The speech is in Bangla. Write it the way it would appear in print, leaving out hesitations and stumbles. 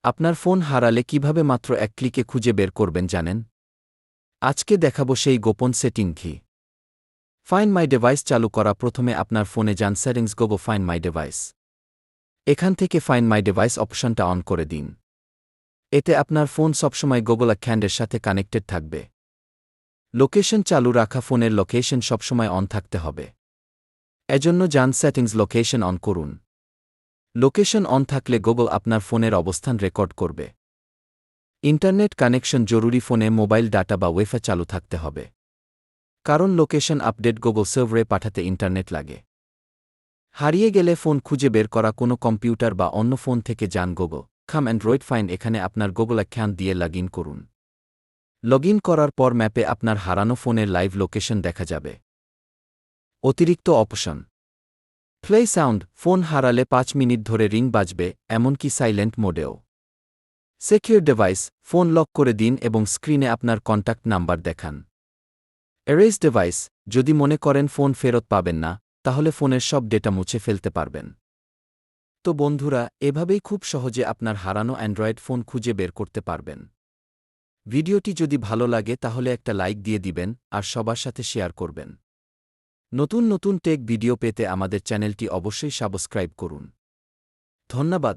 আপনার ফোন হারালে কিভাবে মাত্র এক ক্লিকে খুঁজে বের করবেন জানেন? আজকে দেখাবো সেই গোপন সেটিং কি। ফাইন্ড মাই ডিভাইস চালু করা প্রথমে আপনার ফোনে যান settings go find my device. এখান থেকে ফাইন্ড মাই ডিভাইস অপশনটা অন করে দিন। এতে আপনার ফোন সবসময় গুগল অ্যাকাউন্টের সাথে কানেক্টেড থাকবে। লোকেশন চালু রাখা ফোনের লোকেশন সবসময় অন থাকতে হবে। এজন্য যান সেটিংস লোকেশন অন করুন। লোকেশন অন থাকলে গুগল আপনার ফোনের অবস্থান রেকর্ড করবে। ইন্টারনেট কানেকশন জরুরি, ফোনে মোবাইল ডাটা বা ওয়াইফাই চালু থাকতে হবে। কারণ লোকেশন আপডেট গুগল সার্ভারে পাঠাতে ইন্টারনেট লাগে। হারিয়ে গেলে ফোন খুঁজে বের করা কোনো কম্পিউটার বা অন্য ফোন থেকে যান গুগল খাম অ্যান্ড্রয়েড ফাইন্ড, এখানে আপনার গুগল অ্যাকাউন্ট দিয়ে লগ ইন করুন। লগ ইন করার পর ম্যাপে আপনার হারানো ফোনের লাইভ লোকেশন দেখা যাবে। অতিরিক্ত অপশন: প্লে সাউন্ড, ফোন হারালে ৫ মিনিট ধরে রিং বাজবে, এমনকি সাইলেন্ট মোডেও। সিকিউর ডিভাইস, ফোন লক করে দিন এবং স্ক্রিনে আপনার কন্ট্যাক্ট নাম্বার দেখান। এরেজ ডিভাইস, যদি মনে করেন ফোন ফেরত পাবেন না, তাহলে ফোনের সব ডেটা মুছে ফেলতে পারবেন। তো বন্ধুরা, এভাবেই খুব সহজে আপনার হারানো অ্যান্ড্রয়েড ফোন খুঁজে বের করতে পারবেন। ভিডিওটি যদি ভালো লাগে তাহলে একটা লাইক দিয়ে দিবেন আর সবার সাথে শেয়ার করবেন। নতুন নতুন টেক ভিডিও পেতে আমাদের চ্যানেলটি অবশ্যই সাবস্ক্রাইব করুন। ধন্যবাদ।